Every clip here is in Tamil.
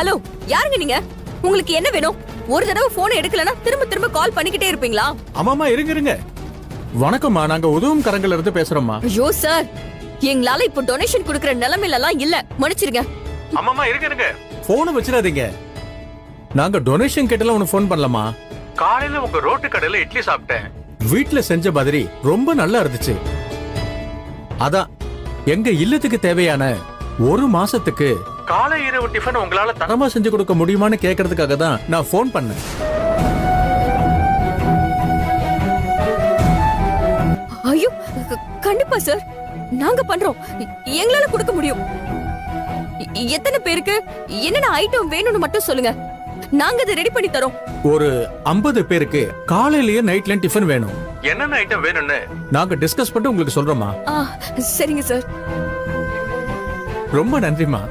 ஹலோ, யாருங்க நீங்க? உங்களுக்கு என்ன வேணும்? ஒரு தடவை போன் எடுக்கலனா திரும்ப திரும்ப கால் பண்ணிக்கிட்டே இருப்பீங்களா? ஆமாமா, இருங்க. வணக்கம்மா, நாங்க உதவும் கரங்கள்ல இருந்து பேசுறோம்மா. ஐயோ சார், எங்களால இப்போ டொனேஷன் கொடுக்கற நிலைமையில எல்லாம் இல்ல. மன்னிச்சிருங்க. ஆமாமா, இருங்க. போனை வச்சிடாதீங்க. நாங்க டொனேஷன் கேட்டல உனக்கு போன் பண்ணலாமா? காலையில உங்க ரோட்டு கடையில இட்லி சாப்பிட்டேன். வீட்ல செஞ்ச மாதிரி ரொம்ப நல்லா இருந்துச்சு. அதான் எங்க இல்லத்துக்கு தேவையான ஒரு மாசத்துக்கு காலை இரவு டிஃபன் உங்களால தரமா செஞ்சு கொடுக்க முடியுமான்னு கேக்குறதுக்காக தான் நான் போன் பண்ணேன். ஐயோ, கண்டிப்பா சார், நாங்க பண்றோம். எங்களால கொடுக்க முடியும். எத்தனை பேருக்கு என்னென்ன ஐட்டம் வேணும்னு மட்டும் சொல்லுங்க, நாங்க அதை ரெடி பண்ணி தரோம். ஒரு 50 பேருக்கு காலையிலயே நைட்ல டிஃபன் வேணும். என்னென்ன ஐட்டம் வேணும்னு நாங்க டிஸ்கஸ் பண்ணிட்டு உங்களுக்கு சொல்றோமா? சரிங்க சார். ரொம்ப நன்றிமா.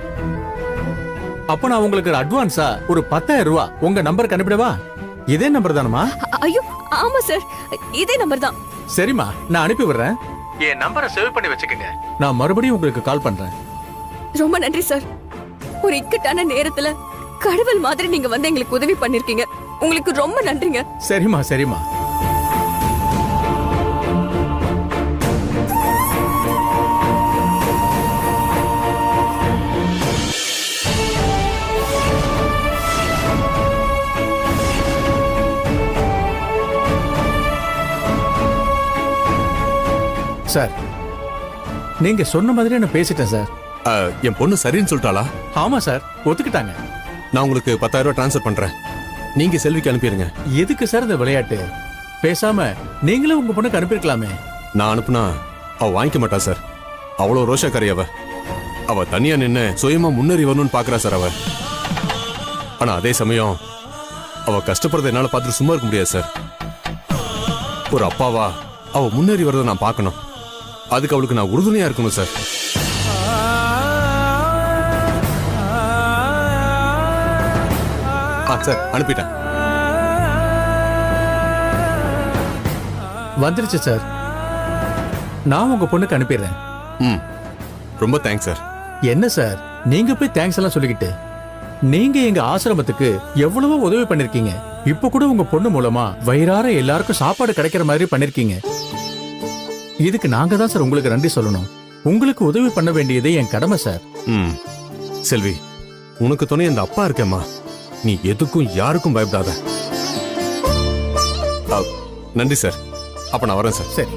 அப்ப நான் உங்களுக்கு அட்வான்ஸா ஒரு 10,000 ரூபாய் உங்க நம்பருக்கு அனுப்பிடவா? இதே நம்பர் தானமா? ஐயோ ஆமா சார், இதே நம்பர் தான். சரிம்மா, நான் அனுப்பி விடுறேன். என் நம்பரை சேவ் பண்ணி வச்சுக்கங்க. நான் மறுபடியும் உங்களுக்கு கால் பண்றேன். ரொம்ப நன்றி சார். ஒரு இக்கட்டான நேரத்துல கடவுள் மாதிரி நீங்க வந்து எங்களுக்கு உதவி பண்ணிருக்கீங்க. உங்களுக்கு ரொம்ப நன்றிங்க. சரிம்மா. சார், நீங்க சொன்ன மாதிரி நான் பேசிட்டேன் சார். என் பொண்ணு சரின்னு சொல்லிட்டாளா? ஆமா சார், ஒத்துக்கிட்டாங்க. நான் உங்களுக்கு 10,000 ரூபாய் டிரான்ஸ்ஃபர் பண்றேன். நீங்க செல்விக்கு அனுப்பிடுங்க. எதுக்கு சார் இந்த விளையாட்டு? பேசாம நீங்களே உங்க பொண்ணுக்கு அனுப்பிருக்கலாமே. நான் அனுப்புனா அவ வாங்கிக்க மாட்டா சார். அவ்வளவு ரோஷக்காரி அவ தனியா நின்னு சுயமா முன்னேறி வரணும்னு பாக்குறா சார் அவ. ஆனா அதே சமயம் அவ கஷ்டப்படுறத என்னால பார்த்துட்டு சும்மா இருக்க முடியாது சார். ஒரு அப்பாவா அவ முன்னேறி வரதை நான் பார்க்கணும். அதுக்கு அவளுக்கு நான் உறுதுணையா இருக்கணும் சார். சார், அனுப்பிட்டேன். வந்துருச்சு சார். நான் உங்க பொண்ணுக்கு அனுப்பிடுறேன். ரொம்ப தேங்க்ஸ் சார். என்ன சார், நீங்க போய் தேங்க்ஸ் எல்லாம் சொல்லிக்கிட்டு? நீங்க எங்க ஆசிரமத்துக்கு எவ்வளவோ உதவி பண்ணிருக்கீங்க. இப்ப கூட உங்க பொண்ணு மூலமா வயிறார எல்லாருக்கும் சாப்பாடு கிடைக்கிற மாதிரி பண்ணிருக்கீங்க. இதுக்கு நாங்க தான் சார் உங்களுக்கு நன்றி சொல்லணும். உங்களுக்கு உதவி பண்ண வேண்டியது என் கடமை சார். செல்வி, உனக்கு துணை அந்த அப்பா இருக்கேம்மா. நீ எதுக்கும் யாருக்கும் பயப்படாத. நன்றி சார். அப்ப நான் வரேன் சார். சரி.